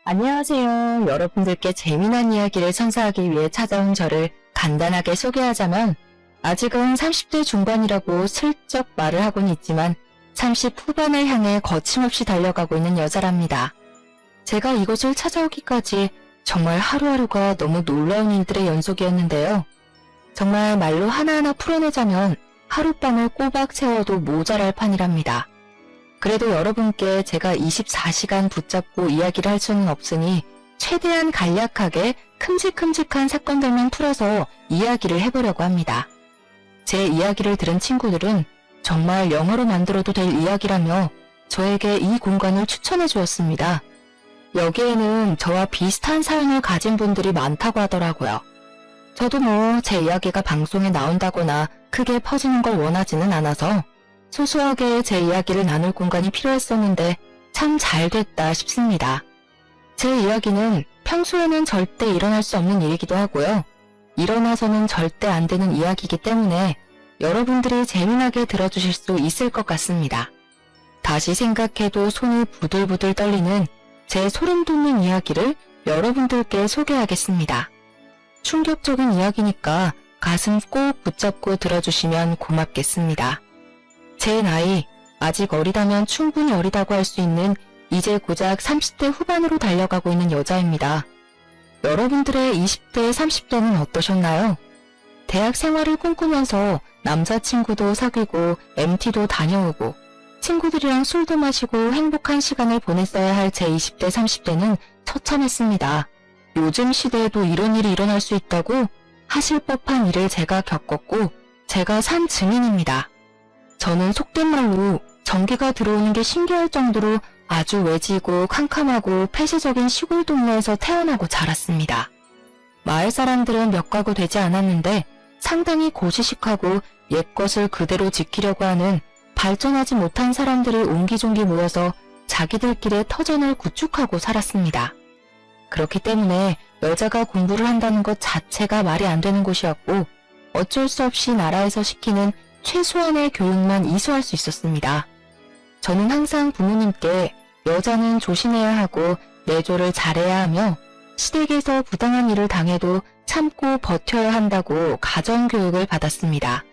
안녕하세요. 여러분들께 재미난 이야기를 선사하기 위해 찾아온 저를 간단하게 소개하자면 아직은 30대 중반이라고 슬쩍 말을 하고는 있지만 30 후반을 향해 거침없이 달려가고 있는 여자랍니다. 제가 이곳을 찾아오기까지 정말 하루하루가 너무 놀라운 일들의 연속이었는데요. 정말 말로 하나하나 풀어내자면 하룻밤을 꼬박 채워도 모자랄 판이랍니다. 그래도 여러분께 제가 24시간 붙잡고 이야기를 할 수는 없으니 최대한 간략하게 큼직큼직한 사건들만 풀어서 이야기를 해보려고 합니다. 제 이야기를 들은 친구들은 정말 영어로 만들어도 될 이야기라며 저에게 이 공간을 추천해 주었습니다. 여기에는 저와 비슷한 사연을 가진 분들이 많다고 하더라고요. 저도 제 이야기가 방송에 나온다거나 크게 퍼지는 걸 원하지는 않아서 소소하게 제 이야기를 나눌 공간이 필요했었는데 참 잘됐다 싶습니다. 제 이야기는 평소에는 절대 일어날 수 없는 일이기도 하고요. 일어나서는 절대 안 되는 이야기이기 때문에 여러분들이 재미나게 들어주실 수 있을 것 같습니다. 다시 생각해도 손이 부들부들 떨리는 제 소름 돋는 이야기를 여러분들께 소개하겠습니다. 충격적인 이야기니까 가슴 꼭 붙잡고 들어주시면 고맙겠습니다. 제 나이, 아직 어리다면 충분히 어리다고 할 수 있는 이제 고작 30대 후반으로 달려가고 있는 여자입니다. 여러분들의 20대, 30대는 어떠셨나요? 대학 생활을 꿈꾸면서 남자친구도 사귀고 MT도 다녀오고 친구들이랑 술도 마시고 행복한 시간을 보냈어야 할 제 20대, 30대는 처참했습니다. 요즘 시대에도 이런 일이 일어날 수 있다고 하실 법한 일을 제가 겪었고 제가 산 증인입니다. 저는 속된 말로 전기가 들어오는 게 신기할 정도로 아주 외지고 캄캄하고 폐쇄적인 시골 동네에서 태어나고 자랐습니다. 마을 사람들은 몇 가구 되지 않았는데 상당히 고지식하고 옛것을 그대로 지키려고 하는 발전하지 못한 사람들이 옹기종기 모여서 자기들끼리의 터전을 구축하고 살았습니다. 그렇기 때문에 여자가 공부를 한다는 것 자체가 말이 안 되는 곳이었고 어쩔 수 없이 나라에서 시키는 최소한의 교육만 이수할 수 있었습니다. 저는 항상 부모님께 여자는 조심해야 하고 내조를 잘해야 하며 시댁에서 부당한 일을 당해도 참고 버텨야 한다고 가정교육을 받았습니다.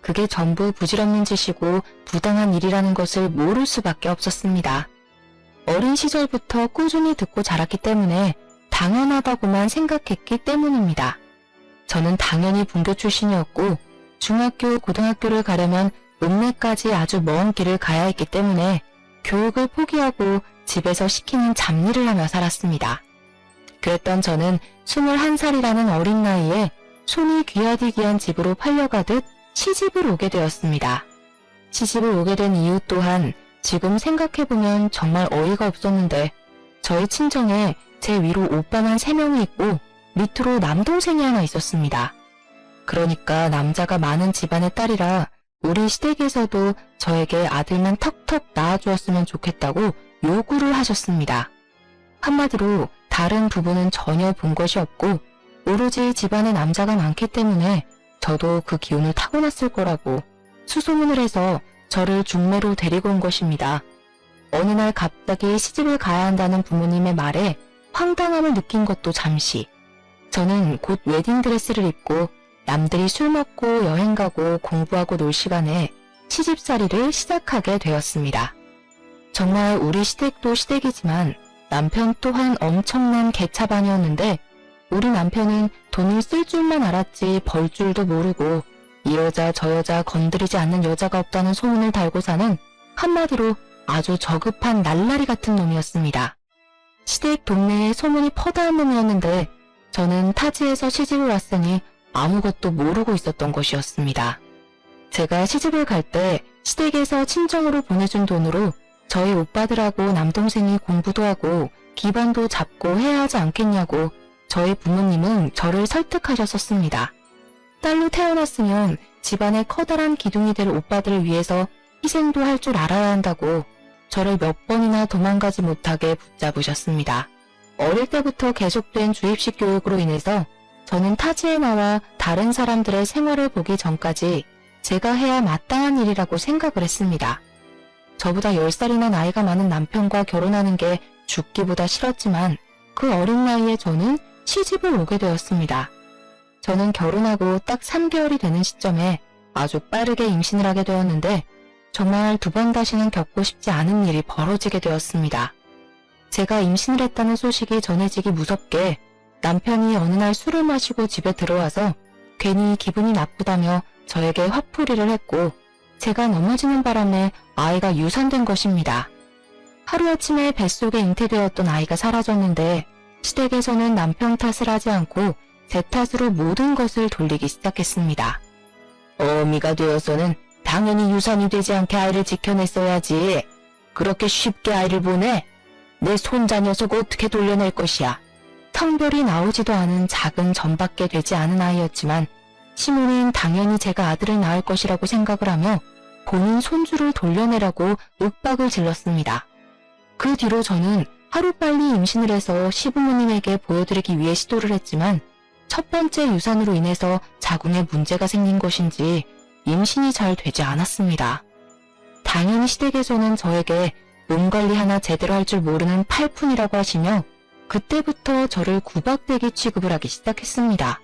그게 전부 부질없는 짓이고 부당한 일이라는 것을 모를 수밖에 없었습니다. 어린 시절부터 꾸준히 듣고 자랐기 때문에 당연하다고만 생각했기 때문입니다. 저는 당연히 분교 출신이었고 중학교, 고등학교를 가려면 읍내까지 아주 먼 길을 가야 했기 때문에 교육을 포기하고 집에서 시키는 잡일을 하며 살았습니다. 그랬던 저는 21살이라는 어린 나이에 손이 귀하디 귀한 집으로 팔려가듯 시집을 오게 되었습니다. 시집을 오게 된 이유 또한 지금 생각해보면 정말 어이가 없었는데 저희 친정에 제 위로 오빠만 3명이 있고 밑으로 남동생이 하나 있었습니다. 그러니까 남자가 많은 집안의 딸이라 우리 시댁에서도 저에게 아들만 턱턱 낳아주었으면 좋겠다고 요구를 하셨습니다. 한마디로 다른 부부는 전혀 본 것이 없고 오로지 집안에 남자가 많기 때문에 저도 그 기운을 타고났을 거라고 수소문을 해서 저를 중매로 데리고 온 것입니다. 어느 날 갑자기 시집을 가야 한다는 부모님의 말에 황당함을 느낀 것도 잠시. 저는 곧 웨딩드레스를 입고 남들이 술 먹고 여행 가고 공부하고 놀 시간에 시집살이를 시작하게 되었습니다. 정말 우리 시댁도 시댁이지만 남편 또한 엄청난 개차반이었는데 우리 남편은 돈을 쓸 줄만 알았지 벌 줄도 모르고 이 여자 저 여자 건드리지 않는 여자가 없다는 소문을 달고 사는 한마디로 아주 저급한 날라리 같은 놈이었습니다. 시댁 동네에 소문이 퍼다한 놈이었는데 저는 타지에서 시집을 왔으니 아무것도 모르고 있었던 것이었습니다. 제가 시집을 갈 때 시댁에서 친정으로 보내준 돈으로 저희 오빠들하고 남동생이 공부도 하고 기반도 잡고 해야 하지 않겠냐고 저희 부모님은 저를 설득하셨었습니다. 딸로 태어났으면 집안의 커다란 기둥이 될 오빠들을 위해서 희생도 할 줄 알아야 한다고 저를 몇 번이나 도망가지 못하게 붙잡으셨습니다. 어릴 때부터 계속된 주입식 교육으로 인해서 저는 타지에 나와 다른 사람들의 생활을 보기 전까지 제가 해야 마땅한 일이라고 생각을 했습니다. 저보다 10살이나 나이가 많은 남편과 결혼하는 게 죽기보다 싫었지만 그 어린 나이에 저는 시집을 오게 되었습니다. 저는 결혼하고 딱 3개월이 되는 시점에 아주 빠르게 임신을 하게 되었는데 정말 2번 다시는 겪고 싶지 않은 일이 벌어지게 되었습니다. 제가 임신을 했다는 소식이 전해지기 무섭게 남편이 어느 날 술을 마시고 집에 들어와서 괜히 기분이 나쁘다며 저에게 화풀이를 했고 제가 넘어지는 바람에 아이가 유산된 것입니다. 하루아침에 뱃속에 잉태되었던 아이가 사라졌는데 시댁에서는 남편 탓을 하지 않고 제 탓으로 모든 것을 돌리기 시작했습니다. 어미가 되어서는 당연히 유산이 되지 않게 아이를 지켜냈어야지. 그렇게 쉽게 아이를 보내? 내 손자 녀석 어떻게 돌려낼 것이야. 성별이 나오지도 않은 작은 점밖에 되지 않은 아이였지만 시모는 당연히 제가 아들을 낳을 것이라고 생각을 하며 본인 손주를 돌려내라고 윽박을 질렀습니다. 그 뒤로 저는 하루빨리 임신을 해서 시부모님에게 보여드리기 위해 시도를 했지만 첫 번째 유산으로 인해서 자궁에 문제가 생긴 것인지 임신이 잘 되지 않았습니다. 당연히 시댁에서는 저에게 몸 관리 하나 제대로 할 줄 모르는 팔푼이라고 하시며 그때부터 저를 구박대기 취급을 하기 시작했습니다.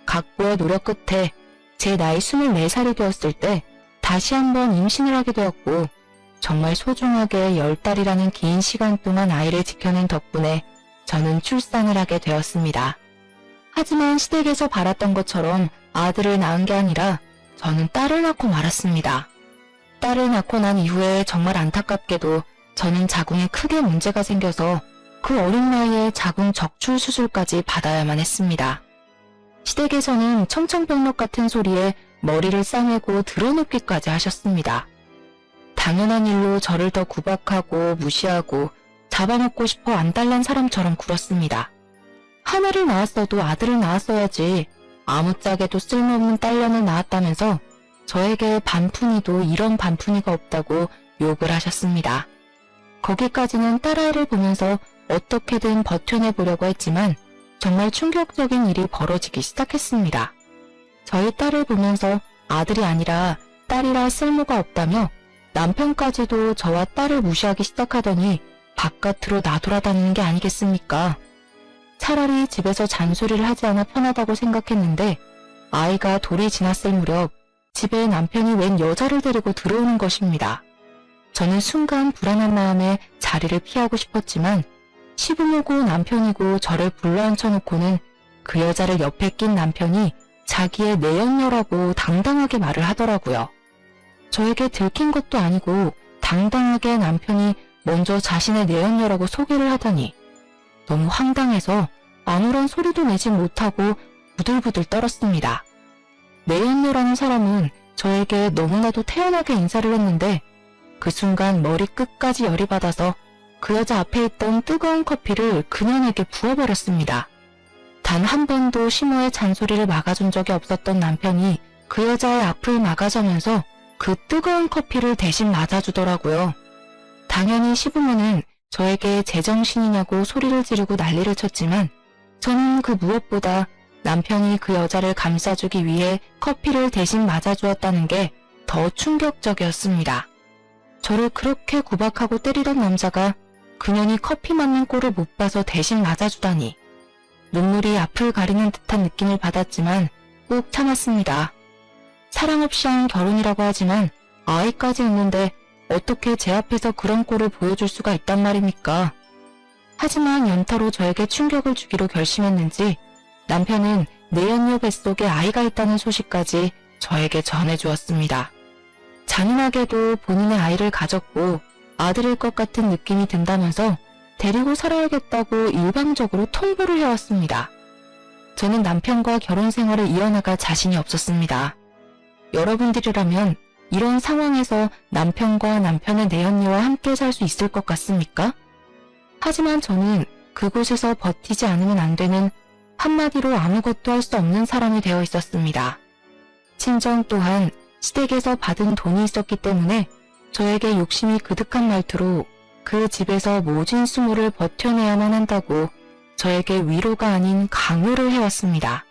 각고의 노력 끝에 제 나이 24살이 되었을 때 다시 한번 임신을 하게 되었고 정말 소중하게 10달이라는 긴 시간 동안 아이를 지켜낸 덕분에 저는 출산을 하게 되었습니다. 하지만 시댁에서 바랐던 것처럼 아들을 낳은 게 아니라 저는 딸을 낳고 말았습니다. 딸을 낳고 난 이후에 정말 안타깝게도 저는 자궁에 크게 문제가 생겨서 그 어린 나이에 자궁 적출 수술까지 받아야만 했습니다. 시댁에서는 청청병력 같은 소리에 머리를 싸매고 드러눕기까지 하셨습니다. 당연한 일로 저를 더 구박하고 무시하고 잡아먹고 싶어 안달난 사람처럼 굴었습니다. 하나를 낳았어도 아들을 낳았어야지 아무짝에도 쓸모없는 딸년을 낳았다면서 저에게 반푼이도 이런 반푼이가 없다고 욕을 하셨습니다. 거기까지는 딸아이를 보면서 어떻게든 버텨내보려고 했지만 정말 충격적인 일이 벌어지기 시작했습니다. 저희 딸을 보면서 아들이 아니라 딸이라 쓸모가 없다며 남편까지도 저와 딸을 무시하기 시작하더니 바깥으로 나돌아다니는 게 아니겠습니까? 차라리 집에서 잔소리를 하지 않아 편하다고 생각했는데 아이가 돌이 지났을 무렵 집에 남편이 웬 여자를 데리고 들어오는 것입니다. 저는 순간 불안한 마음에 자리를 피하고 싶었지만 시부모고 남편이고 저를 불러앉혀놓고는 그 여자를 옆에 낀 남편이 자기의 내연녀라고 당당하게 말을 하더라고요. 저에게 들킨 것도 아니고 당당하게 남편이 먼저 자신의 내연녀라고 소개를 하더니 너무 황당해서 아무런 소리도 내지 못하고 부들부들 떨었습니다. 내연녀라는 사람은 저에게 너무나도 태연하게 인사를 했는데 그 순간 머리 끝까지 열이 받아서 그 여자 앞에 있던 뜨거운 커피를 그녀에게 부어버렸습니다. 단 한 번도 시모의 잔소리를 막아준 적이 없었던 남편이 그 여자의 앞을 막아서면서 그 뜨거운 커피를 대신 맞아주더라고요. 당연히 시부모는 저에게 제정신이냐고 소리를 지르고 난리를 쳤지만 저는 그 무엇보다 남편이 그 여자를 감싸주기 위해 커피를 대신 맞아주었다는 게 더 충격적이었습니다. 저를 그렇게 구박하고 때리던 남자가 그년이 커피 맞는 꼴을 못 봐서 대신 맞아주다니 눈물이 앞을 가리는 듯한 느낌을 받았지만 꾹 참았습니다. 사랑 없이 한 결혼이라고 하지만 아이까지 있는데 어떻게 제 앞에서 그런 꼴을 보여줄 수가 있단 말입니까? 하지만 연타로 저에게 충격을 주기로 결심했는지 남편은 내연녀 뱃속에 아이가 있다는 소식까지 저에게 전해주었습니다. 잔인하게도 본인의 아이를 가졌고 아들일 것 같은 느낌이 든다면서 데리고 살아야겠다고 일방적으로 통보를 해왔습니다. 저는 남편과 결혼 생활을 이어나갈 자신이 없었습니다. 여러분들이라면 이런 상황에서 남편과 남편의 내연녀와 함께 살 수 있을 것 같습니까? 하지만 저는 그곳에서 버티지 않으면 안 되는 한마디로 아무것도 할 수 없는 사람이 되어 있었습니다. 친정 또한 시댁에서 받은 돈이 있었기 때문에 저에게 욕심이 그득한 말투로 그 집에서 모진 수모를 버텨내야만 한다고 저에게 위로가 아닌 강요를 해왔습니다.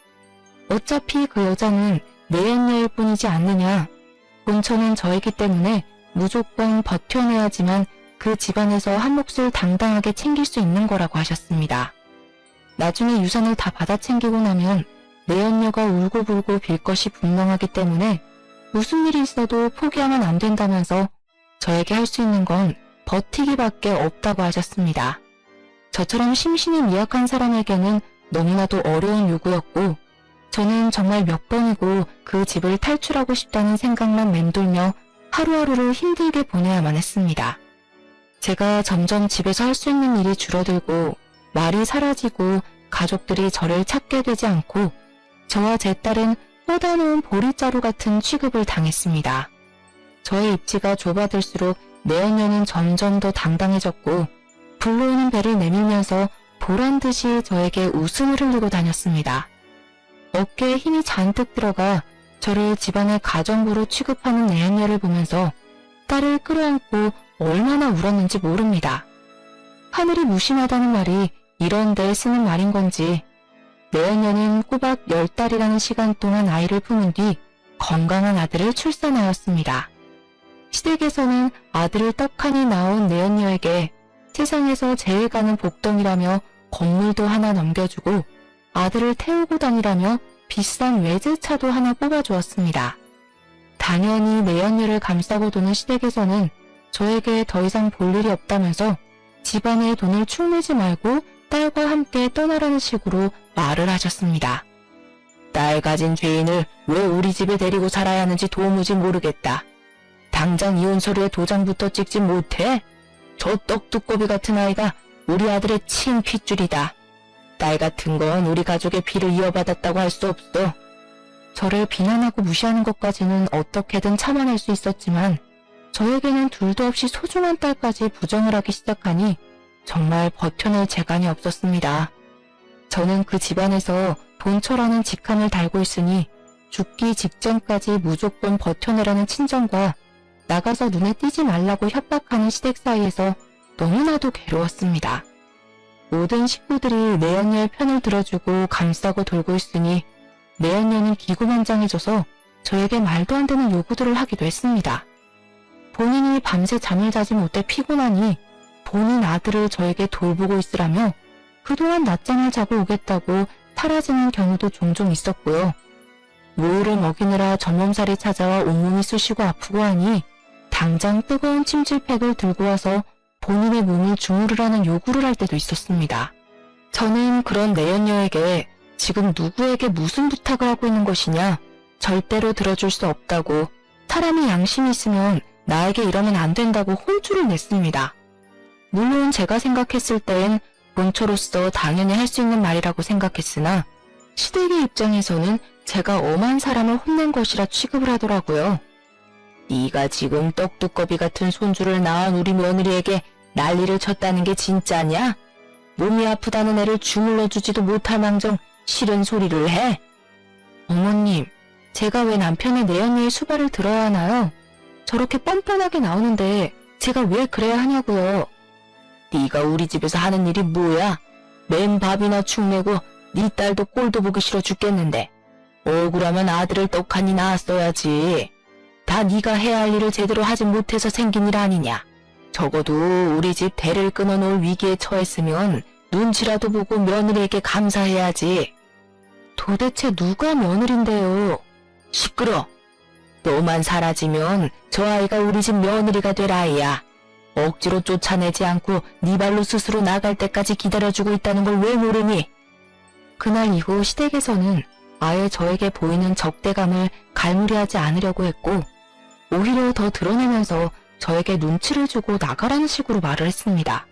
어차피 그 여자는 내연녀일 뿐이지 않느냐. 본처는 저이기 때문에 무조건 버텨내야지만 그 집안에서 한 몫을 당당하게 챙길 수 있는 거라고 하셨습니다. 나중에 유산을 다 받아 챙기고 나면 내연녀가 울고불고 빌 것이 분명하기 때문에 무슨 일이 있어도 포기하면 안 된다면서 저에게 할 수 있는 건 버티기밖에 없다고 하셨습니다. 저처럼 심신이 미약한 사람에게는 너무나도 어려운 요구였고 저는 정말 몇 번이고 그 집을 탈출하고 싶다는 생각만 맴돌며 하루하루를 힘들게 보내야만 했습니다. 제가 점점 집에서 할 수 있는 일이 줄어들고 말이 사라지고 가족들이 저를 찾게 되지 않고 저와 제 딸은 뻗어놓은 보리자루 같은 취급을 당했습니다. 저의 입지가 좁아들수록 내연녀는 점점 더 당당해졌고 불러오는 배를 내밀면서 보란듯이 저에게 웃음을 흘리고 다녔습니다. 어깨에 힘이 잔뜩 들어가 저를 집안의 가정부로 취급하는 내연녀를 보면서 딸을 끌어안고 얼마나 울었는지 모릅니다. 하늘이 무심하다는 말이 이런 데 쓰는 말인 건지 내연녀는 꼬박 10달이라는 시간 동안 아이를 품은 뒤 건강한 아들을 출산하였습니다. 시댁에서는 아들을 떡하니 낳은 내연녀에게 세상에서 제일 가는 복덩이라며 건물도 하나 넘겨주고 아들을 태우고 다니라며 비싼 외제차도 하나 뽑아주었습니다. 당연히 내연녀를 감싸고 도는 시댁에서는 저에게 더 이상 볼 일이 없다면서 집안에 돈을 축 내지 말고 딸과 함께 떠나라는 식으로 말을 하셨습니다. 딸 가진 죄인을 왜 우리 집에 데리고 살아야 하는지 도무지 모르겠다. 당장 이혼 서류에 도장부터 찍지 못해? 저 떡두꺼비 같은 아이가 우리 아들의 친 핏줄이다. 딸 같은 건 우리 가족의 피를 이어받았다고 할 수 없어. 저를 비난하고 무시하는 것까지는 어떻게든 참아낼 수 있었지만 저에게는 둘도 없이 소중한 딸까지 부정을 하기 시작하니 정말 버텨낼 재간이 없었습니다. 저는 그 집안에서 본처라는 직함을 달고 있으니 죽기 직전까지 무조건 버텨내라는 친정과 나가서 눈에 띄지 말라고 협박하는 시댁 사이에서 너무나도 괴로웠습니다. 모든 식구들이 내연녀의 편을 들어주고 감싸고 돌고 있으니 내연녀는 기구만장해져서 저에게 말도 안 되는 요구들을 하기도 했습니다. 본인이 밤새 잠을 자지 못해 피곤하니 본인 아들을 저에게 돌보고 있으라며 그동안 낮잠을 자고 오겠다고 사라지는 경우도 종종 있었고요. 모유를 먹이느라 전몸살이 찾아와 온몸이 쑤시고 아프고 하니 당장 뜨거운 침질팩을 들고 와서 본인의 몸을 주무르라는 요구를 할 때도 있었습니다. 저는 그런 내연녀에게 지금 누구에게 무슨 부탁을 하고 있는 것이냐, 절대로 들어줄 수 없다고, 사람이 양심이 있으면 나에게 이러면 안 된다고 혼쭐을 냈습니다. 물론 제가 생각했을 땐 본처로서 당연히 할 수 있는 말이라고 생각했으나 시댁의 입장에서는 제가 엄한 사람을 혼낸 것이라 취급을 하더라고요. 네가 지금 떡두꺼비 같은 손주를 낳은 우리 며느리에게 난리를 쳤다는 게 진짜냐? 몸이 아프다는 애를 주물러 주지도 못할 망정 싫은 소리를 해? 어머님, 제가 왜 남편의 내연녀의 수발을 들어야 하나요? 저렇게 뻔뻔하게 나오는데 제가 왜 그래야 하냐고요. 네가 우리 집에서 하는 일이 뭐야? 맨 밥이나 축 내고 네 딸도 꼴도 보기 싫어 죽겠는데 억울하면 아들을 떡하니 낳았어야지. 다 네가 해야 할 일을 제대로 하지 못해서 생긴 일 아니냐. 적어도 우리 집 대를 끊어놓을 위기에 처했으면 눈치라도 보고 며느리에게 감사해야지. 도대체 누가 며느린데요? 시끄러. 너만 사라지면 저 아이가 우리 집 며느리가 될 아이야. 억지로 쫓아내지 않고 네 발로 스스로 나갈 때까지 기다려주고 있다는 걸 왜 모르니? 그날 이후 시댁에서는 아예 저에게 보이는 적대감을 갈무리하지 않으려고 했고 오히려 더 드러내면서 저에게 눈치를 주고 나가라는 식으로 말을 했습니다.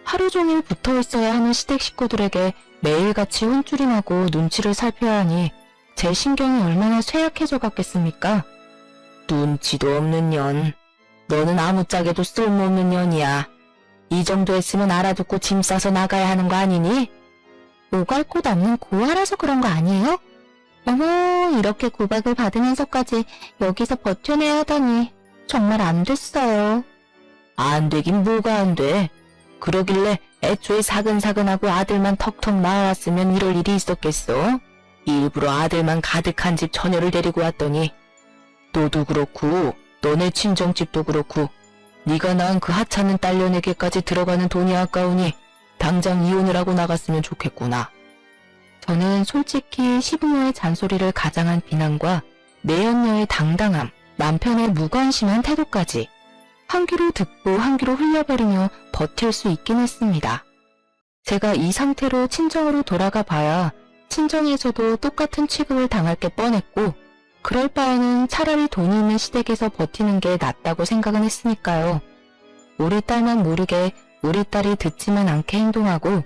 하루 종일 붙어 있어야 하는 시댁 식구들에게 매일같이 혼쭐이 나고 눈치를 살펴야 하니 제 신경이 얼마나 쇠약해져 갔겠습니까? 눈치도 없는 년. 너는 아무짝에도 쓸모없는 년이야. 이 정도 했으면 알아듣고 짐 싸서 나가야 하는 거 아니니? 오갈 곳 없는 고아라서 그런 거 아니에요? 어머, 이렇게 구박을 받으면서까지 여기서 버텨내야 하다니 정말 안 됐어요. 안 되긴 뭐가 안 돼. 그러길래 애초에 사근사근하고 아들만 턱턱 낳아왔으면 이럴 일이 있었겠어? 일부러 아들만 가득한 집 처녀를 데리고 왔더니 너도 그렇고 너네 친정집도 그렇고 네가 낳은 그 하찮은 딸려내게까지 들어가는 돈이 아까우니 당장 이혼을 하고 나갔으면 좋겠구나. 저는 솔직히 시부모의 잔소리를 가장한 비난과 내연녀의 당당함, 남편의 무관심한 태도까지 한 귀로 듣고 한 귀로 흘려버리며 버틸 수 있긴 했습니다. 제가 이 상태로 친정으로 돌아가 봐야 친정에서도 똑같은 취급을 당할 게 뻔했고 그럴 바에는 차라리 돈이 있는 시댁에서 버티는 게 낫다고 생각은 했으니까요. 우리 딸만 모르게 우리 딸이 듣지만 않게 행동하고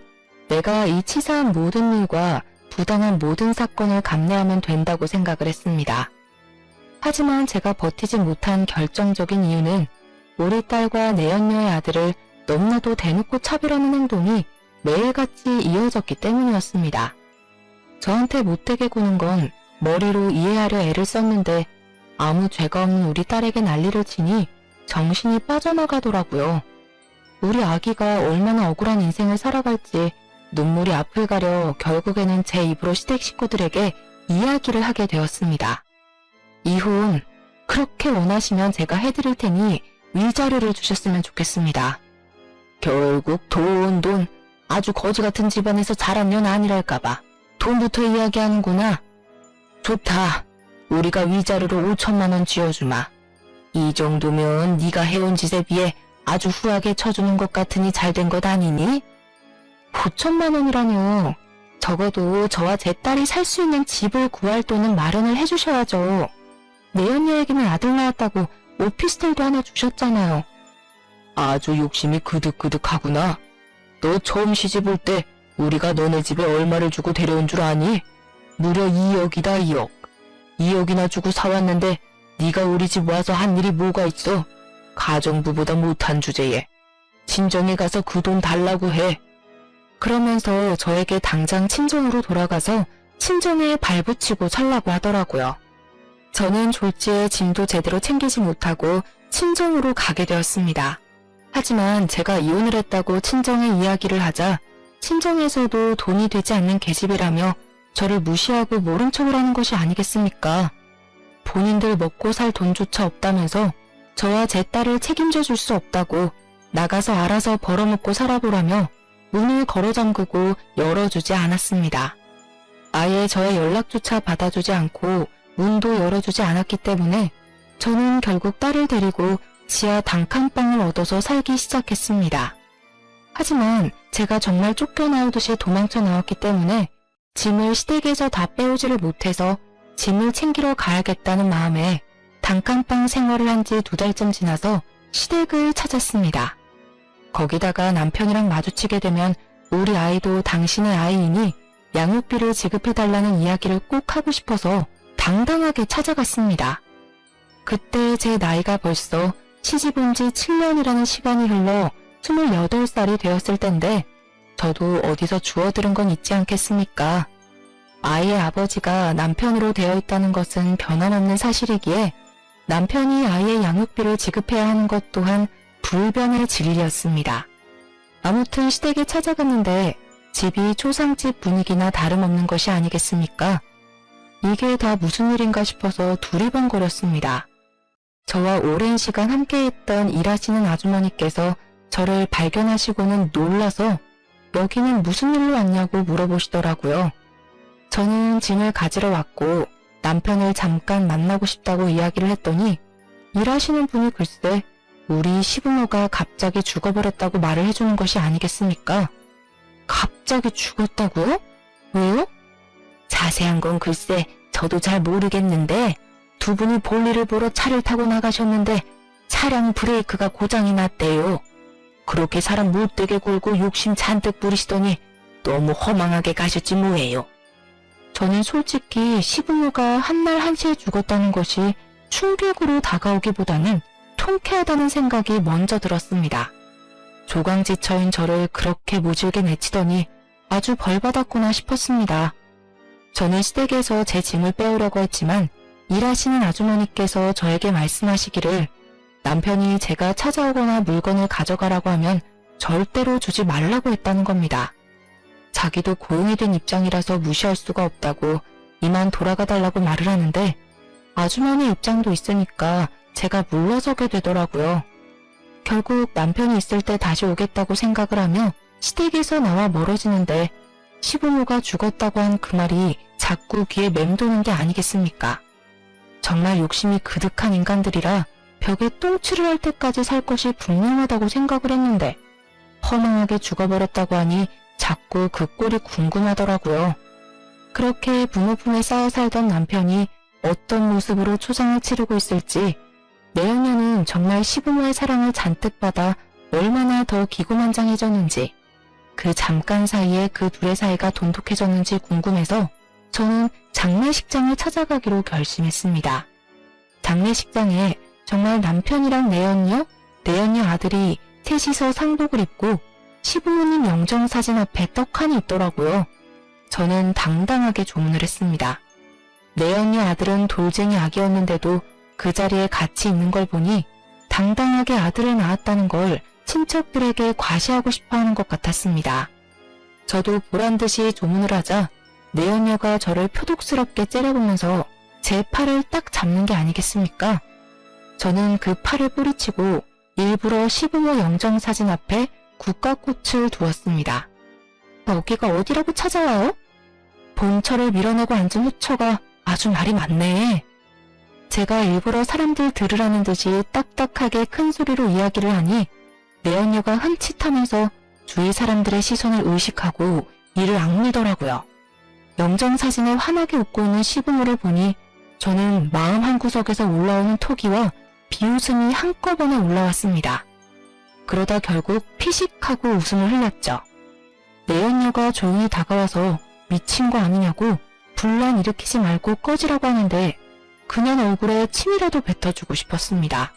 내가 이 치사한 모든 일과 부당한 모든 사건을 감내하면 된다고 생각을 했습니다. 하지만 제가 버티지 못한 결정적인 이유는 우리 딸과 내연녀의 아들을 너무나도 대놓고 차별하는 행동이 매일같이 이어졌기 때문이었습니다. 저한테 못되게 구는 건 머리로 이해하려 애를 썼는데 아무 죄가 없는 우리 딸에게 난리를 치니 정신이 빠져나가더라고요. 우리 아기가 얼마나 억울한 인생을 살아갈지 눈물이 앞을 가려 결국에는 제 입으로 시댁 식구들에게 이야기를 하게 되었습니다. 이혼 그렇게 원하시면 제가 해드릴 테니 위자료를 주셨으면 좋겠습니다. 결국 돈 아주 거지 같은 집안에서 자란 년 아니랄까봐 돈부터 이야기하는구나. 좋다. 우리가 위자료로 5천만 원 쥐어주마. 이 정도면 네가 해온 짓에 비해 아주 후하게 쳐주는 것 같으니 잘된 것 아니니? 5천만 원이라뇨. 적어도 저와 제 딸이 살 수 있는 집을 구할 돈은 마련을 해주셔야죠. 내연녀에게는 아들 낳았다고 오피스텔도 하나 주셨잖아요. 아주 욕심이 그득그득하구나. 너 처음 시집올 때 우리가 너네 집에 얼마를 주고 데려온 줄 아니? 무려 2억이다 2억. 2억이나 주고 사왔는데 네가 우리 집 와서 한 일이 뭐가 있어? 가정부보다 못한 주제에. 친정에 가서 그 돈 달라고 해. 그러면서 저에게 당장 친정으로 돌아가서 친정에 발붙이고 살라고 하더라고요. 저는 졸지에 짐도 제대로 챙기지 못하고 친정으로 가게 되었습니다. 하지만 제가 이혼을 했다고 친정에 이야기를 하자 친정에서도 돈이 되지 않는 계집이라며 저를 무시하고 모른 척을 하는 것이 아니겠습니까? 본인들 먹고 살 돈조차 없다면서 저와 제 딸을 책임져 줄 수 없다고 나가서 알아서 벌어먹고 살아보라며 문을 걸어 잠그고 열어주지 않았습니다. 아예 저의 연락조차 받아주지 않고 문도 열어주지 않았기 때문에 저는 결국 딸을 데리고 지하 단칸방을 얻어서 살기 시작했습니다. 하지만 제가 정말 쫓겨나오듯이 도망쳐 나왔기 때문에 짐을 시댁에서 다 빼오지를 못해서 짐을 챙기러 가야겠다는 마음에 단칸방 생활을 한 지 2달쯤 지나서 시댁을 찾았습니다. 거기다가 남편이랑 마주치게 되면 우리 아이도 당신의 아이이니 양육비를 지급해달라는 이야기를 꼭 하고 싶어서 당당하게 찾아갔습니다. 그때 제 나이가 벌써 시집 온 지 7년이라는 시간이 흘러 28살이 되었을 텐데 저도 어디서 주워들은 건 있지 않겠습니까? 아이의 아버지가 남편으로 되어 있다는 것은 변함없는 사실이기에 남편이 아이의 양육비를 지급해야 하는 것 또한 불변의 진리였습니다. 아무튼 시댁에 찾아갔는데 집이 초상집 분위기나 다름없는 것이 아니겠습니까? 이게 다 무슨 일인가 싶어서 두리번거렸습니다. 저와 오랜 시간 함께했던 일하시는 아주머니께서 저를 발견하시고는 놀라서 여기는 무슨 일로 왔냐고 물어보시더라고요. 저는 짐을 가지러 왔고 남편을 잠깐 만나고 싶다고 이야기를 했더니 일하시는 분이 글쎄 우리 시부모가 갑자기 죽어버렸다고 말을 해주는 것이 아니겠습니까? 갑자기 죽었다고요? 왜요? 자세한 건 글쎄 저도 잘 모르겠는데 두 분이 볼일을 보러 차를 타고 나가셨는데 차량 브레이크가 고장이 났대요. 그렇게 사람 못되게 굴고 욕심 잔뜩 부리시더니 너무 허망하게 가셨지 뭐예요. 저는 솔직히 시부모가 한날 한시에 죽었다는 것이 충격으로 다가오기보다는 통쾌하다는 생각이 먼저 들었습니다. 조강지처인 저를 그렇게 모질게 내치더니 아주 벌받았구나 싶었습니다. 저는 시댁에서 제 짐을 빼오려고 했지만 일하시는 아주머니께서 저에게 말씀하시기를 남편이 제가 찾아오거나 물건을 가져가라고 하면 절대로 주지 말라고 했다는 겁니다. 자기도 고용이 된 입장이라서 무시할 수가 없다고 이만 돌아가 달라고 말을 하는데 아주머니 입장도 있으니까 제가 물러서게 되더라고요. 결국 남편이 있을 때 다시 오겠다고 생각을 하며 시댁에서 나와 멀어지는데 시부모가 죽었다고 한 그 말이 자꾸 귀에 맴도는 게 아니겠습니까? 정말 욕심이 그득한 인간들이라 벽에 똥칠을 할 때까지 살 것이 분명하다고 생각을 했는데 허망하게 죽어버렸다고 하니 자꾸 그 꼴이 궁금하더라고요. 그렇게 부모 품에 쌓여 살던 남편이 어떤 모습으로 초상을 치르고 있을지 내연녀는 정말 시부모의 사랑을 잔뜩 받아 얼마나 더 기고만장해졌는지 그 잠깐 사이에 그 둘의 사이가 돈독해졌는지 궁금해서 저는 장례식장을 찾아가기로 결심했습니다. 장례식장에 정말 남편이랑 내연녀 아들이 셋이서 상복을 입고 시부모님 영정사진 앞에 떡하니 있더라고요. 저는 당당하게 조문을 했습니다. 내연녀 아들은 돌쟁이 아기였는데도 그 자리에 같이 있는 걸 보니 당당하게 아들을 낳았다는 걸 친척들에게 과시하고 싶어하는 것 같았습니다. 저도 보란듯이 조문을 하자 내연녀가 저를 표독스럽게 째려보면서 제 팔을 딱 잡는 게 아니겠습니까? 저는 그 팔을 뿌리치고 일부러 시부모 영정사진 앞에 국화꽃을 두었습니다. 여기가 어디라고 찾아와요? 본처를 밀어내고 앉은 후처가 아주 말이 많네. 제가 일부러 사람들 들으라는 듯이 딱딱하게 큰 소리로 이야기를 하니 내연녀가 흠칫하면서 주위 사람들의 시선을 의식하고 이를 악물더라고요. 영정사진에 환하게 웃고 있는 시부모를 보니 저는 마음 한구석에서 올라오는 토기와 비웃음이 한꺼번에 올라왔습니다. 그러다 결국 피식하고 웃음을 흘렸죠. 내연녀가 조용히 다가와서 미친 거 아니냐고 분란 일으키지 말고 꺼지라고 하는데 그년 얼굴에 침이라도 뱉어주고 싶었습니다.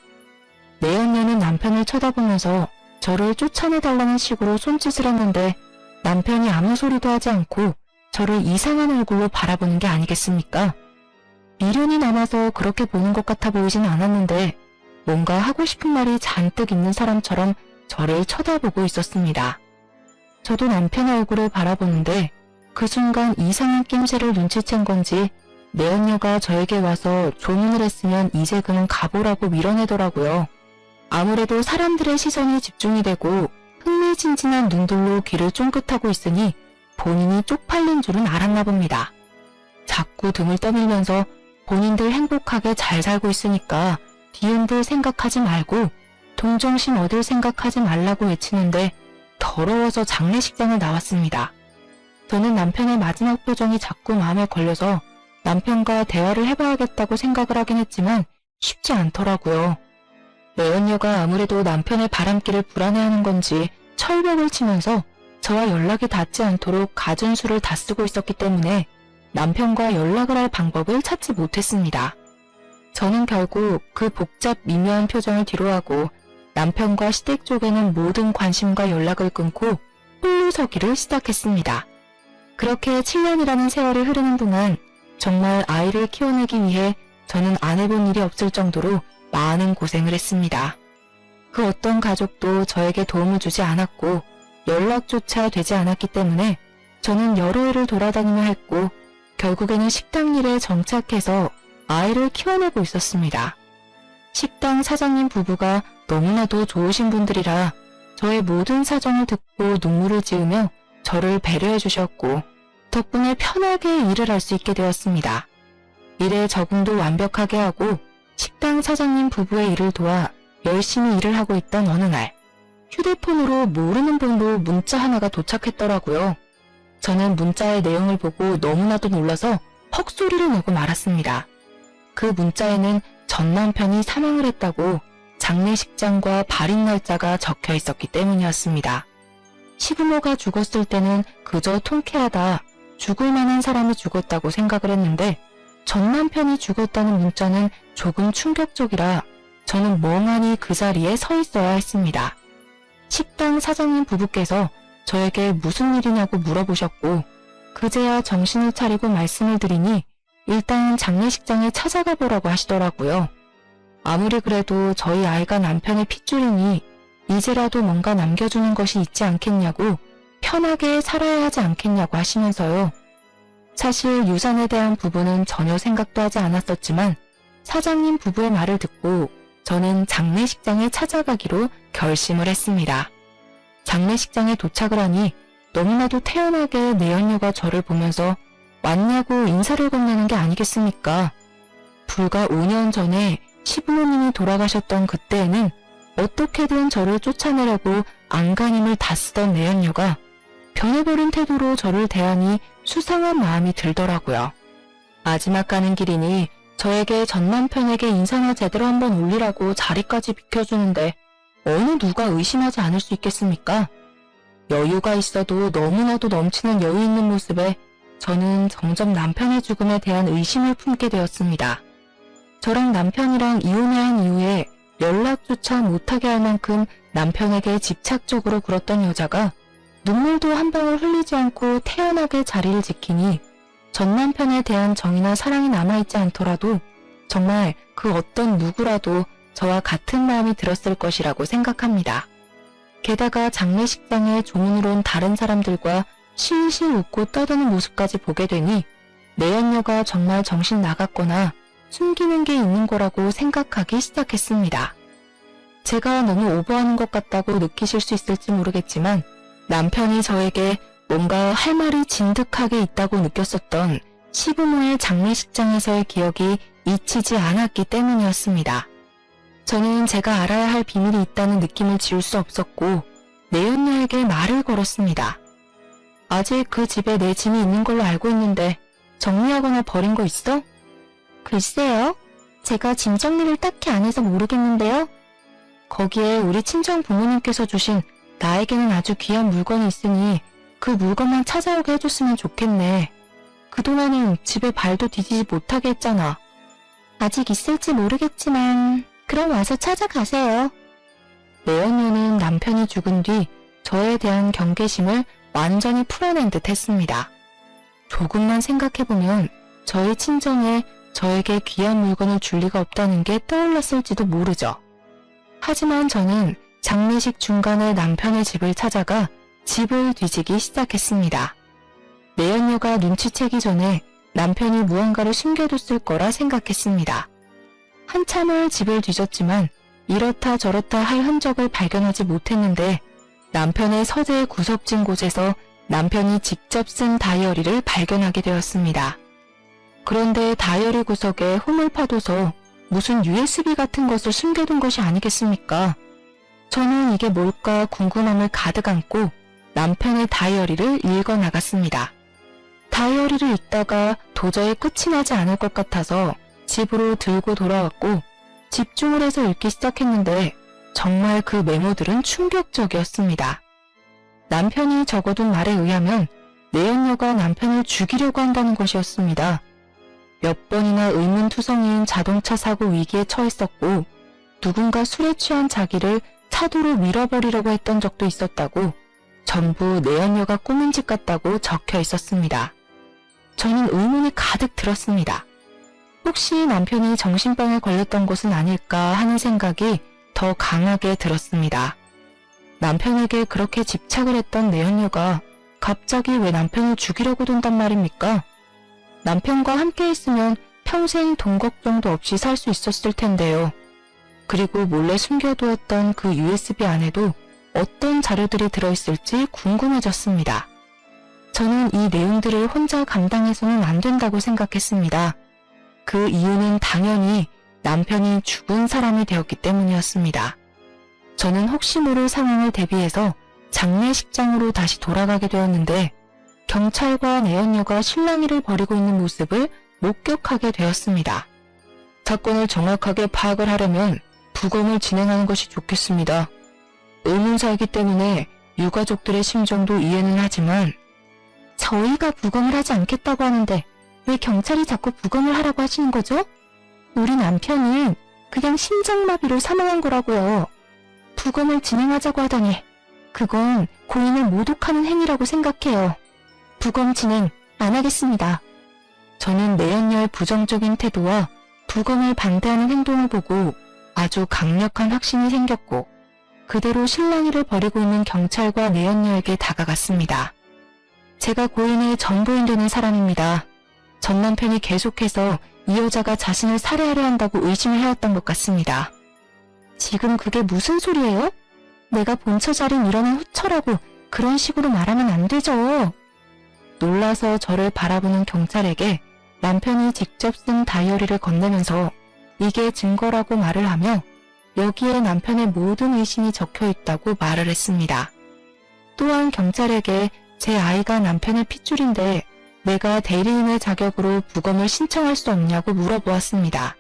내연녀는 남편을 쳐다보면서 저를 쫓아내달라는 식으로 손짓을 했는데 남편이 아무 소리도 하지 않고 저를 이상한 얼굴로 바라보는 게 아니겠습니까? 미련이 남아서 그렇게 보는 것 같아 보이진 않았는데 뭔가 하고 싶은 말이 잔뜩 있는 사람처럼 저를 쳐다보고 있었습니다. 저도 남편의 얼굴을 바라보는데 그 순간 이상한 낌새를 눈치챈 건지 내연녀가 저에게 와서 조문을 했으면 이제 그만 가보라고 밀어내더라고요. 아무래도 사람들의 시선이 집중이 되고 흥미진진한 눈들로 귀를 쫑긋하고 있으니 본인이 쪽팔린 줄은 알았나 봅니다. 자꾸 등을 떠밀면서 본인들 행복하게 잘 살고 있으니까 뒤흔들 생각하지 말고 동정심 얻을 생각하지 말라고 외치는데 더러워서 장례식장을 나왔습니다. 저는 남편의 마지막 표정이 자꾸 마음에 걸려서 남편과 대화를 해봐야겠다고 생각을 하긴 했지만 쉽지 않더라고요. 내연녀가 아무래도 남편의 바람길을 불안해하는 건지 철벽을 치면서 저와 연락이 닿지 않도록 갖은 수를 다 쓰고 있었기 때문에 남편과 연락을 할 방법을 찾지 못했습니다. 저는 결국 그 복잡 미묘한 표정을 뒤로하고 남편과 시댁 쪽에는 모든 관심과 연락을 끊고 홀로 서기를 시작했습니다. 그렇게 7년이라는 세월이 흐르는 동안 정말 아이를 키워내기 위해 저는 안 해본 일이 없을 정도로 많은 고생을 했습니다. 그 어떤 가족도 저에게 도움을 주지 않았고 연락조차 되지 않았기 때문에 저는 여러 해를 돌아다니며 했고 결국에는 식당 일에 정착해서 아이를 키워내고 있었습니다. 식당 사장님 부부가 너무나도 좋으신 분들이라 저의 모든 사정을 듣고 눈물을 지으며 저를 배려해 주셨고 덕분에 편하게 일을 할 수 있게 되었습니다. 일에 적응도 완벽하게 하고 식당 사장님 부부의 일을 도와 열심히 일을 하고 있던 어느 날 휴대폰으로 모르는 번호 문자 하나가 도착했더라고요. 저는 문자의 내용을 보고 너무나도 놀라서 헉소리를 내고 말았습니다. 그 문자에는 전 남편이 사망을 했다고 장례식장과 발인 날짜가 적혀 있었기 때문이었습니다. 시부모가 죽었을 때는 그저 통쾌하다, 죽을 만한 사람이 죽었다고 생각을 했는데 전 남편이 죽었다는 문자는 조금 충격적이라 저는 멍하니 그 자리에 서 있어야 했습니다. 식당 사장님 부부께서 저에게 무슨 일이냐고 물어보셨고 그제야 정신을 차리고 말씀을 드리니 일단 장례식장에 찾아가 보라고 하시더라고요. 아무리 그래도 저희 아이가 남편의 핏줄이니 이제라도 뭔가 남겨주는 것이 있지 않겠냐고 편하게 살아야 하지 않겠냐고 하시면서요. 사실 유산에 대한 부분은 전혀 생각도 하지 않았었지만 사장님 부부의 말을 듣고 저는 장례식장에 찾아가기로 결심을 했습니다. 장례식장에 도착을 하니 너무나도 태연하게 내연녀가 저를 보면서 왔냐고 인사를 건네는 게 아니겠습니까? 불과 5년 전에 시부모님이 돌아가셨던 그때에는 어떻게든 저를 쫓아내려고 안간힘을 다 쓰던 내연녀가 변해버린 태도로 저를 대하니 수상한 마음이 들더라고요. 마지막 가는 길이니 저에게 전 남편에게 인사나 제대로 한번 올리라고 자리까지 비켜주는데 어느 누가 의심하지 않을 수 있겠습니까? 여유가 있어도 너무나도 넘치는 여유 있는 모습에 저는 점점 남편의 죽음에 대한 의심을 품게 되었습니다. 저랑 남편이랑 이혼해야 한 이후에 연락조차 못하게 할 만큼 남편에게 집착적으로 굴었던 여자가 눈물도 한 방울 흘리지 않고 태연하게 자리를 지키니 전 남편에 대한 정이나 사랑이 남아있지 않더라도 정말 그 어떤 누구라도 저와 같은 마음이 들었을 것이라고 생각합니다. 게다가 장례식장에 조문으로 온 다른 사람들과 실실 웃고 떠드는 모습까지 보게 되니 내연녀가 정말 정신 나갔거나 숨기는 게 있는 거라고 생각하기 시작했습니다. 제가 너무 오버하는 것 같다고 느끼실 수 있을지 모르겠지만 남편이 저에게 뭔가 할 말이 진득하게 있다고 느꼈었던 시부모의 장례식장에서의 기억이 잊히지 않았기 때문이었습니다. 저는 제가 알아야 할 비밀이 있다는 느낌을 지울 수 없었고 내연녀에게 말을 걸었습니다. 아직 그 집에 내 짐이 있는 걸로 알고 있는데 정리하거나 버린 거 있어? 글쎄요. 제가 짐 정리를 딱히 안 해서 모르겠는데요. 거기에 우리 친정 부모님께서 주신 나에게는 아주 귀한 물건이 있으니 그 물건만 찾아오게 해줬으면 좋겠네. 그동안은 집에 발도 디디지 못하게 했잖아. 아직 있을지 모르겠지만 그럼 와서 찾아가세요. 내연녀는 남편이 죽은 뒤 저에 대한 경계심을 완전히 풀어낸 듯 했습니다. 조금만 생각해보면 저희 친정에 저에게 귀한 물건을 줄 리가 없다는 게 떠올랐을지도 모르죠. 하지만 저는 장례식 중간에 남편의 집을 찾아가 집을 뒤지기 시작했습니다. 내연녀가 눈치채기 전에 남편이 무언가를 숨겨뒀을 거라 생각했습니다. 한참을 집을 뒤졌지만 이렇다 저렇다 할 흔적을 발견하지 못했는데 남편의 서재 구석진 곳에서 남편이 직접 쓴 다이어리를 발견하게 되었습니다. 그런데 다이어리 구석에 홈을 파둬서 무슨 USB 같은 것을 숨겨둔 것이 아니겠습니까? 저는 이게 뭘까 궁금함을 가득 안고 남편의 다이어리를 읽어 나갔습니다. 다이어리를 읽다가 도저히 끝이 나지 않을 것 같아서 집으로 들고 돌아왔고 집중을 해서 읽기 시작했는데 정말 그 메모들은 충격적이었습니다. 남편이 적어둔 말에 의하면 내연녀가 남편을 죽이려고 한다는 것이었습니다. 몇 번이나 의문투성이인 자동차 사고 위기에 처했었고 누군가 술에 취한 자기를 차도로 밀어버리려고 했던 적도 있었다고 전부 내연녀가 꾸민 짓 같다고 적혀 있었습니다. 저는 의문이 가득 들었습니다. 혹시 남편이 정신병에 걸렸던 것은 아닐까 하는 생각이 더 강하게 들었습니다. 남편에게 그렇게 집착을 했던 내연녀가 갑자기 왜 남편을 죽이려고 든단 말입니까? 남편과 함께 있으면 평생 돈 걱정도 없이 살 수 있었을 텐데요. 그리고 몰래 숨겨두었던 그 USB 안에도 어떤 자료들이 들어있을지 궁금해졌습니다. 저는 이 내용들을 혼자 감당해서는 안 된다고 생각했습니다. 그 이유는 당연히 남편이 죽은 사람이 되었기 때문이었습니다. 저는 혹시 모를 상황을 대비해서 장례식장으로 다시 돌아가게 되었는데 경찰과 내연녀가 실랑이를 벌이고 있는 모습을 목격하게 되었습니다. 사건을 정확하게 파악을 하려면 부검을 진행하는 것이 좋겠습니다. 의문사이기 때문에 유가족들의 심정도 이해는 하지만 저희가 부검을 하지 않겠다고 하는데 왜 경찰이 자꾸 부검을 하라고 하시는 거죠? 우리 남편은 그냥 심장마비로 사망한 거라고요. 부검을 진행하자고 하다니 그건 고인을 모독하는 행위라고 생각해요. 부검 진행 안 하겠습니다. 저는 내연녀의 부정적인 태도와 부검을 반대하는 행동을 보고 아주 강력한 확신이 생겼고 그대로 실랑이를 벌이고 있는 경찰과 내연녀에게 다가갔습니다. 제가 고인의 전부인 되는 사람입니다. 전 남편이 계속해서 이 여자가 자신을 살해하려 한다고 의심을 해왔던 것 같습니다. 지금 그게 무슨 소리예요? 내가 본처 자린 일어난 후처라고 그런 식으로 말하면 안 되죠. 놀라서 저를 바라보는 경찰에게 남편이 직접 쓴 다이어리를 건네면서 이게 증거라고 말을 하며 여기에 남편의 모든 의심이 적혀 있다고 말을 했습니다. 또한 경찰에게 제 아이가 남편의 핏줄인데 내가 대리인의 자격으로 부검을 신청할 수 없냐고 물어보았습니다.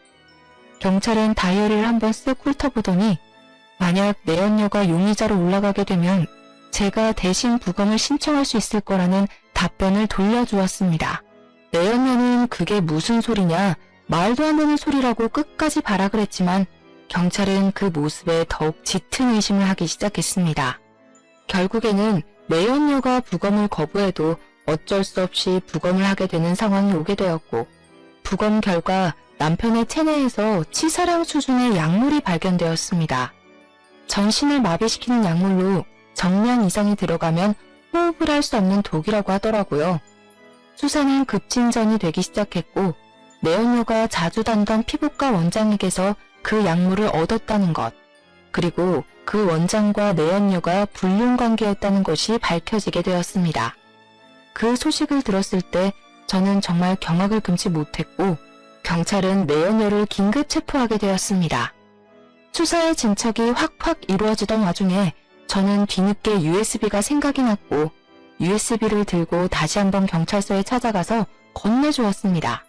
경찰은 다이어리를 한번 쓱 훑어보더니 만약 내연녀가 용의자로 올라가게 되면 제가 대신 부검을 신청할 수 있을 거라는 답변을 돌려주었습니다. 내연녀는 그게 무슨 소리냐, 말도 안 되는 소리라고 끝까지 발악을 했지만 경찰은 그 모습에 더욱 짙은 의심을 하기 시작했습니다. 결국에는 내연녀가 부검을 거부해도 어쩔 수 없이 부검을 하게 되는 상황이 오게 되었고 부검 결과 남편의 체내에서 치사량 수준의 약물이 발견되었습니다. 전신을 마비시키는 약물로 정량 이상이 들어가면 호흡을 할 수 없는 독이라고 하더라고요. 수사는 급진전이 되기 시작했고 내연녀가 자주 다니던 피부과 원장에게서 그 약물을 얻었다는 것, 그리고 그 원장과 내연녀가 불륜관계였다는 것이 밝혀지게 되었습니다. 그 소식을 들었을 때 저는 정말 경악을 금치 못했고 경찰은 내연녀를 긴급 체포하게 되었습니다. 수사의 진척이 확확 이루어지던 와중에 저는 뒤늦게 USB가 생각이 났고 USB를 들고 다시 한번 경찰서에 찾아가서 건네주었습니다.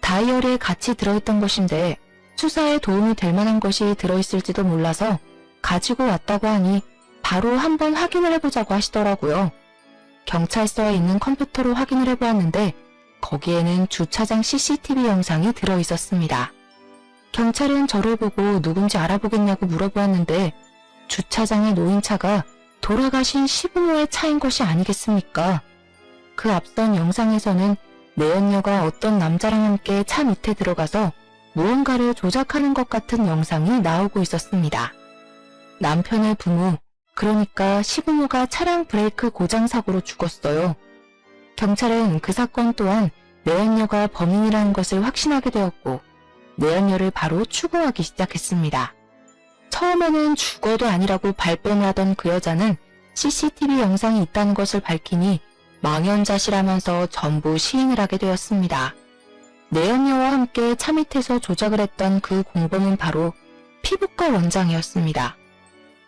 다이어리에 같이 들어있던 것인데 수사에 도움이 될 만한 것이 들어있을지도 몰라서 가지고 왔다고 하니 바로 한번 확인을 해보자고 하시더라고요. 경찰서에 있는 컴퓨터로 확인을 해보았는데 거기에는 주차장 CCTV 영상이 들어있었습니다. 경찰은 저를 보고 누군지 알아보겠냐고 물어보았는데 주차장에 놓인 차가 돌아가신 시부모의 차인 것이 아니겠습니까? 그 앞선 영상에서는 내연녀가 어떤 남자랑 함께 차 밑에 들어가서 무언가를 조작하는 것 같은 영상이 나오고 있었습니다. 남편의 부모, 그러니까 시부모가 차량 브레이크 고장 사고로 죽었어요. 경찰은 그 사건 또한 내연녀가 범인이라는 것을 확신하게 되었고 내연녀를 바로 추궁하기 시작했습니다. 처음에는 죽어도 아니라고 발뺌을 하던 그 여자는 CCTV 영상이 있다는 것을 밝히니 망연자실하면서 전부 시인을 하게 되었습니다. 내연녀와 함께 차 밑에서 조작을 했던 그 공범은 바로 피부과 원장이었습니다.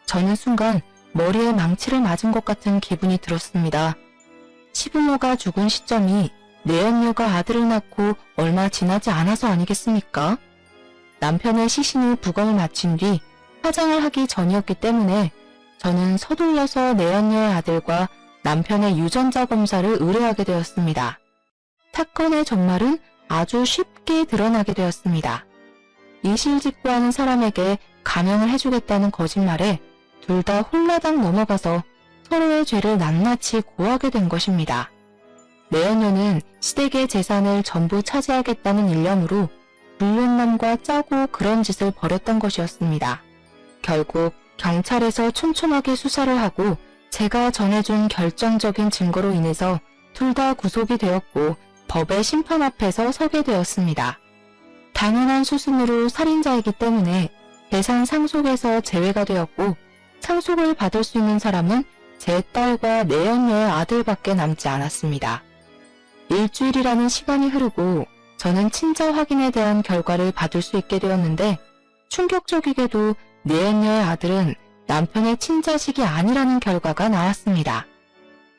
저는 순간 머리에 망치를 맞은 것 같은 기분이 들었습니다. 시부모가 죽은 시점이 내연녀가 아들을 낳고 얼마 지나지 않아서 아니겠습니까? 남편의 시신이 부검을 마친 뒤 화장을 하기 전이었기 때문에 저는 서둘러서 내연녀의 아들과 남편의 유전자 검사를 의뢰하게 되었습니다. 사건의 정말은 아주 쉽게 드러나게 되었습니다. 이실직고하는 사람에게 감형을 해주겠다는 거짓말에 둘 다 홀라당 넘어가서 서로의 죄를 낱낱이 고하게 된 것입니다. 내연녀는 시댁의 재산을 전부 차지하겠다는 일념으로 불륜남과 짜고 그런 짓을 벌였던 것이었습니다. 결국 경찰에서 촘촘하게 수사를 하고 제가 전해준 결정적인 증거로 인해서 둘 다 구속이 되었고 법의 심판 앞에서 서게 되었습니다. 당연한 수순으로 살인자이기 때문에 재산 상속에서 제외가 되었고 상속을 받을 수 있는 사람은 제 딸과 내연녀의 아들밖에 남지 않았습니다. 일주일이라는 시간이 흐르고 저는 친자 확인에 대한 결과를 받을 수 있게 되었는데 충격적이게도 내연녀의 아들은 남편의 친자식이 아니라는 결과가 나왔습니다.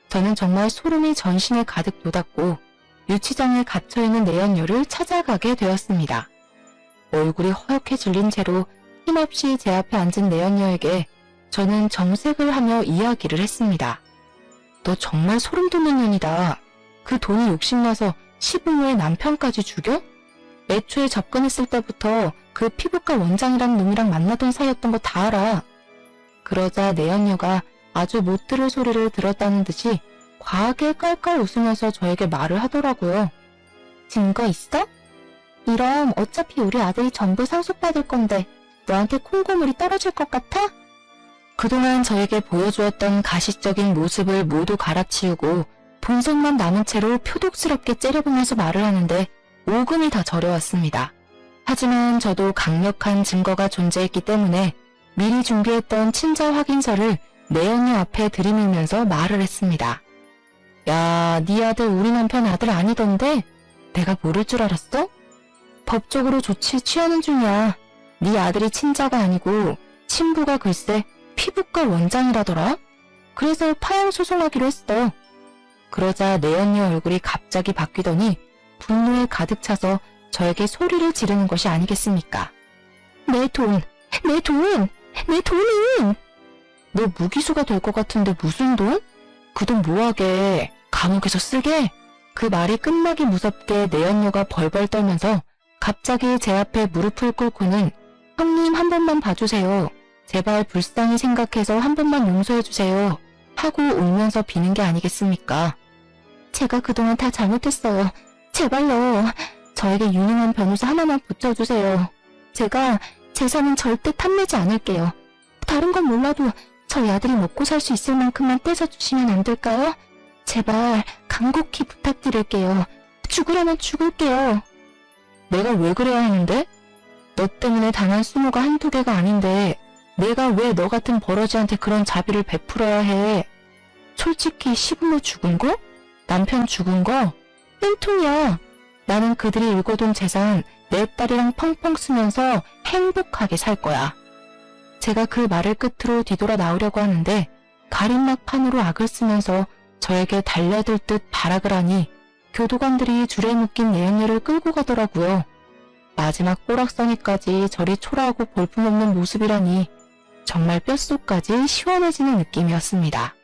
저는 정말 소름이 전신에 가득 돋았고 유치장에 갇혀있는 내연녀를 찾아가게 되었습니다. 얼굴이 허옇게 질린 채로 힘없이 제 앞에 앉은 내연녀에게 저는 정색을 하며 이야기를 했습니다. 너 정말 소름 돋는 년이다. 그 돈이 욕심나서 시부모의 남편까지 죽여? 애초에 접근했을 때부터 그 피부과 원장이란 놈이랑 만나던 사이였던 거 다 알아. 그러자 내연녀가 아주 못 들을 소리를 들었다는 듯이 과하게 깔깔 웃으면서 저에게 말을 하더라고요. 증거 있어? 이럼 어차피 우리 아들이 전부 상속받을 건데 너한테 콩고물이 떨어질 것 같아? 그동안 저에게 보여주었던 가시적인 모습을 모두 갈아치우고 본성만 남은 채로 표독스럽게 째려보면서 말을 하는데 오금이 다 저려왔습니다. 하지만 저도 강력한 증거가 존재했기 때문에 미리 준비했던 친자 확인서를 내연녀 앞에 들이밀면서 말을 했습니다. 야, 네 아들 우리 남편 아들 아니던데? 내가 모를 줄 알았어? 법적으로 조치 취하는 중이야. 네 아들이 친자가 아니고 친부가 글쎄 피부과 원장이라더라. 그래서 파양 소송하기로 했어. 그러자 내연녀 얼굴이 갑자기 바뀌더니 분노에 가득 차서 저에게 소리를 지르는 것이 아니겠습니까? 내 돈! 내 돈! 내 돈은! 너 무기수가 될 것 같은데 무슨 돈? 그 돈 뭐하게? 감옥에서 쓰게? 그 말이 끝나기 무섭게 내연녀가 벌벌 떨면서 갑자기 제 앞에 무릎을 꿇고는 형님 한 번만 봐주세요. 제발 불쌍히 생각해서 한 번만 용서해주세요. 하고 울면서 비는 게 아니겠습니까? 제가 그동안 다 잘못했어요. 제발요. 저에게 유능한 변호사 하나만 붙여주세요. 제가 재산은 절대 탐내지 않을게요. 다른 건 몰라도 저희 아들이 먹고 살 수 있을 만큼만 떼서주시면 안 될까요? 제발 간곡히 부탁드릴게요. 죽으라면 죽을게요. 내가 왜 그래야 하는데? 너 때문에 당한 수모가 한두 개가 아닌데 내가 왜 너 같은 버러지한테 그런 자비를 베풀어야 해? 솔직히 시부모 죽은 거? 남편 죽은 거? 땡통이야. 나는 그들이 일궈둔 재산 내 딸이랑 펑펑 쓰면서 행복하게 살 거야. 제가 그 말을 끝으로 뒤돌아 나오려고 하는데 가림막 판으로 악을 쓰면서 저에게 달려들 듯 발악을 하니 교도관들이 줄에 묶인 내연녀를 끌고 가더라고요. 마지막 꼬락서니까지 저리 초라하고 볼품없는 모습이라니 정말 뼛속까지 시원해지는 느낌이었습니다.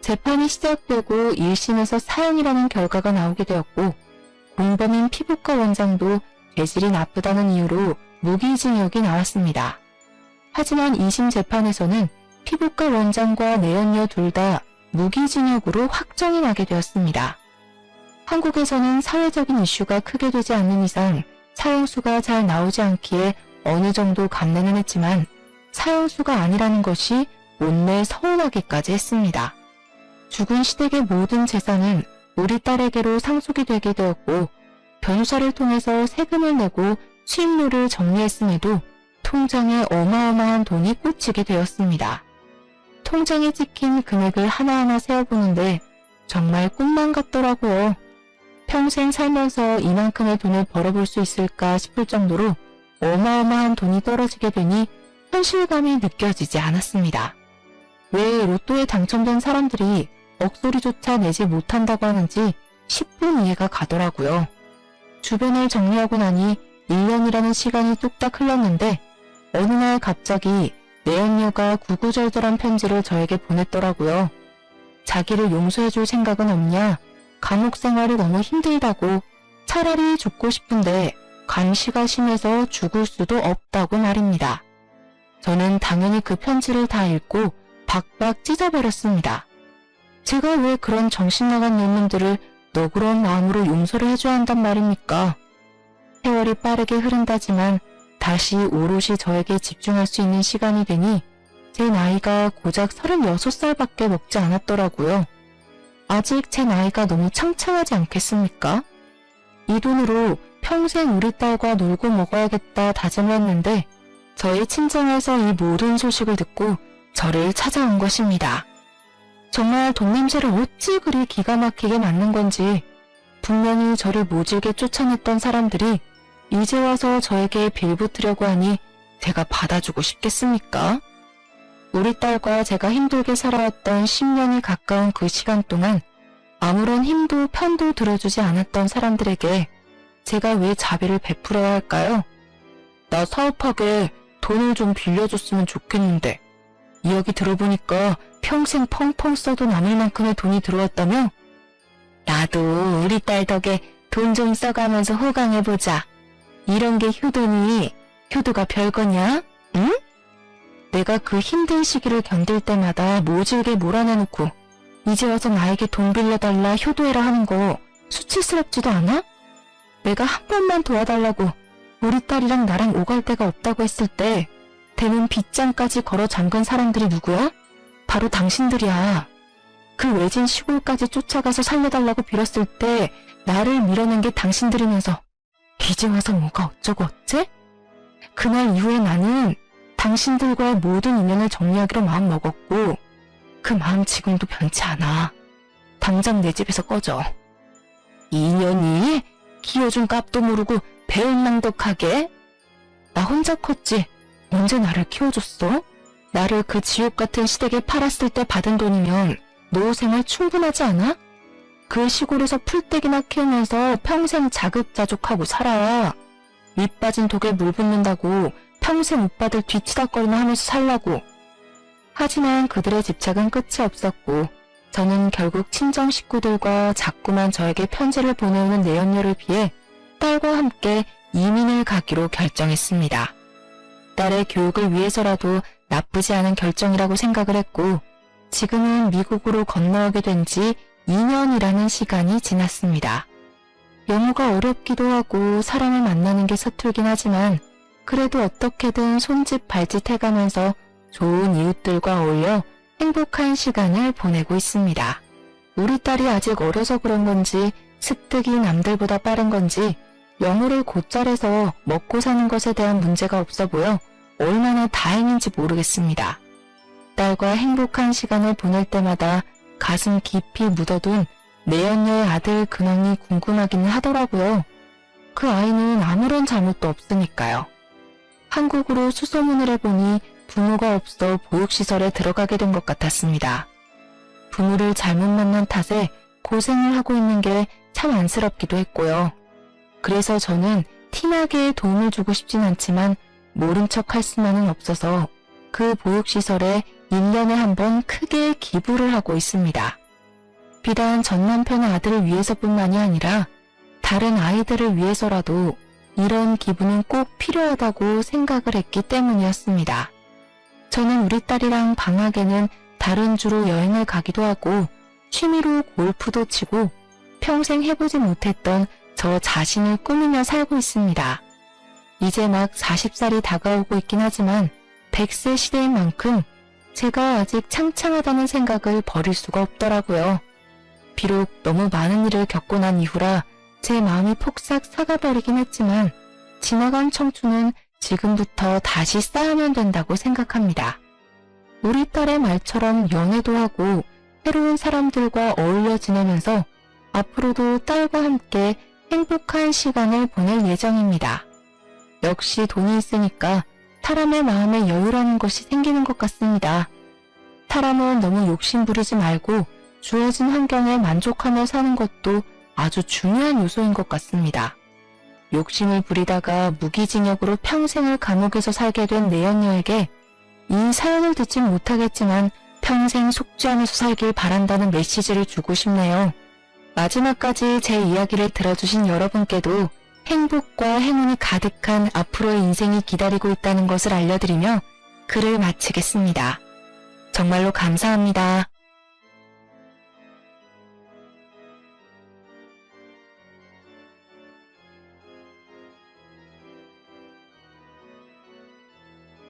재판이 시작되고 1심에서 사형이라는 결과가 나오게 되었고 공범인 피부과 원장도 죄질이 나쁘다는 이유로 무기징역이 나왔습니다. 하지만 2심 재판에서는 피부과 원장과 내연녀 둘 다 무기징역으로 확정이 나게 되었습니다. 한국에서는 사회적인 이슈가 크게 되지 않는 이상 사형수가 잘 나오지 않기에 어느 정도 감내는 했지만 사형수가 아니라는 것이 못내 서운하기까지 했습니다. 죽은 시댁의 모든 재산은 우리 딸에게로 상속이 되게 되었고 변호사를 통해서 세금을 내고 수입료를 정리했음에도 통장에 어마어마한 돈이 꽂히게 되었습니다. 통장에 찍힌 금액을 하나하나 세어보는데 정말 꿈만 같더라고요. 평생 살면서 이만큼의 돈을 벌어볼 수 있을까 싶을 정도로 어마어마한 돈이 떨어지게 되니 현실감이 느껴지지 않았습니다. 왜 로또에 당첨된 사람들이 억소리조차 내지 못한다고 하는지 10분 이해가 가더라고요. 주변을 정리하고 나니 1년이라는 시간이 뚝딱 흘렀는데 어느 날 갑자기 내연녀가 구구절절한 편지를 저에게 보냈더라고요. 자기를 용서해줄 생각은 없냐? 감옥 생활이 너무 힘들다고 차라리 죽고 싶은데 감시가 심해서 죽을 수도 없다고 말입니다. 저는 당연히 그 편지를 다 읽고 박박 찢어버렸습니다. 제가 왜 그런 정신나간 놈들을 너그러운 마음으로 용서를 해줘야 한단 말입니까? 세월이 빠르게 흐른다지만 다시 오롯이 저에게 집중할 수 있는 시간이 되니 제 나이가 고작 36살밖에 먹지 않았더라고요. 아직 제 나이가 너무 창창하지 않겠습니까? 이 돈으로 평생 우리 딸과 놀고 먹어야겠다 다짐을 했는데 저희 친정에서 이 모든 소식을 듣고 저를 찾아온 것입니다. 정말 돈 냄새를 어찌 그리 기가 막히게 맡는 건지 분명히 저를 모질게 쫓아냈던 사람들이 이제 와서 저에게 빌붙으려고 하니 제가 받아주고 싶겠습니까? 우리 딸과 제가 힘들게 살아왔던 10년이 가까운 그 시간 동안 아무런 힘도 편도 들어주지 않았던 사람들에게 제가 왜 자비를 베풀어야 할까요? 나 사업하게 돈을 좀 빌려줬으면 좋겠는데 이야기 들어보니까 평생 펑펑 써도 남을 만큼의 돈이 들어왔다며? 나도 우리 딸 덕에 돈 좀 써가면서 호강해보자. 이런 게 효도니? 효도가 별거냐? 응? 내가 그 힘든 시기를 견딜 때마다 모질게 몰아내놓고 이제 와서 나에게 돈 빌려달라 효도해라 하는 거 수치스럽지도 않아? 내가 한 번만 도와달라고 우리 딸이랑 나랑 오갈 데가 없다고 했을 때 대문 빗장까지 걸어 잠근 사람들이 누구야? 바로 당신들이야. 그 외진 시골까지 쫓아가서 살려달라고 빌었을 때 나를 밀어낸 게 당신들이면서 이제 와서 뭐가 어쩌고 어째? 그날 이후에 나는 당신들과의 모든 인연을 정리하기로 마음먹었고 그 마음 지금도 변치 않아. 당장 내 집에서 꺼져. 인연이? 키워준 값도 모르고 배은망덕하게? 나 혼자 컸지. 언제 나를 키워줬어? 나를 그 지옥 같은 시댁에 팔았을 때 받은 돈이면 노후 생활 충분하지 않아? 그 시골에서 풀떼기나 키우면서 평생 자급자족하고 살아. 밑 빠진 독에 물 붓는다고 평생 오빠들 뒤치다거리나 하면서 살라고. 하지만 그들의 집착은 끝이 없었고 저는 결국 친정 식구들과 자꾸만 저에게 편지를 보내오는 내연녀를 피해 딸과 함께 이민을 가기로 결정했습니다. 딸의 교육을 위해서라도 나쁘지 않은 결정이라고 생각을 했고 지금은 미국으로 건너오게 된 지 2년이라는 시간이 지났습니다. 영어가 어렵기도 하고 사람을 만나는 게 서툴긴 하지만 그래도 어떻게든 손짓 발짓 해가면서 좋은 이웃들과 어울려 행복한 시간을 보내고 있습니다. 우리 딸이 아직 어려서 그런 건지 습득이 남들보다 빠른 건지 영어를 곧잘해서 먹고 사는 것에 대한 문제가 없어 보여 얼마나 다행인지 모르겠습니다. 딸과 행복한 시간을 보낼 때마다 가슴 깊이 묻어둔 내연녀의 아들 근황이 궁금하기는 하더라고요. 그 아이는 아무런 잘못도 없으니까요. 한국으로 수소문을 해보니 부모가 없어 보육시설에 들어가게 된 것 같았습니다. 부모를 잘못 만난 탓에 고생을 하고 있는 게 참 안쓰럽기도 했고요. 그래서 저는 티나게 도움을 주고 싶진 않지만 모른 척 할 수만은 없어서 그 보육시설에 1년에 한 번 크게 기부를 하고 있습니다. 비단 전 남편의 아들을 위해서뿐만이 아니라 다른 아이들을 위해서라도 이런 기부는 꼭 필요하다고 생각을 했기 때문이었습니다. 저는 우리 딸이랑 방학에는 다른 주로 여행을 가기도 하고 취미로 골프도 치고 평생 해보지 못했던 저 자신을 꾸미며 살고 있습니다. 이제 막 40살이 다가오고 있긴 하지만 100세 시대인 만큼 제가 아직 창창하다는 생각을 버릴 수가 없더라고요. 비록 너무 많은 일을 겪고 난 이후라 제 마음이 폭삭 사가버리긴 했지만 지나간 청춘은 지금부터 다시 쌓으면 된다고 생각합니다. 우리 딸의 말처럼 연애도 하고 새로운 사람들과 어울려 지내면서 앞으로도 딸과 함께 행복한 시간을 보낼 예정입니다. 역시 돈이 있으니까 사람의 마음에 여유라는 것이 생기는 것 같습니다. 사람은 너무 욕심 부리지 말고 주어진 환경에 만족하며 사는 것도 아주 중요한 요소인 것 같습니다. 욕심을 부리다가 무기징역으로 평생을 감옥에서 살게 된 내연녀에게 이 사연을 듣진 못하겠지만 평생 속죄하면서 살길 바란다는 메시지를 주고 싶네요. 마지막까지 제 이야기를 들어주신 여러분께도 행복과 행운이 가득한 앞으로의 인생이 기다리고 있다는 것을 알려드리며 글을 마치겠습니다. 정말로 감사합니다.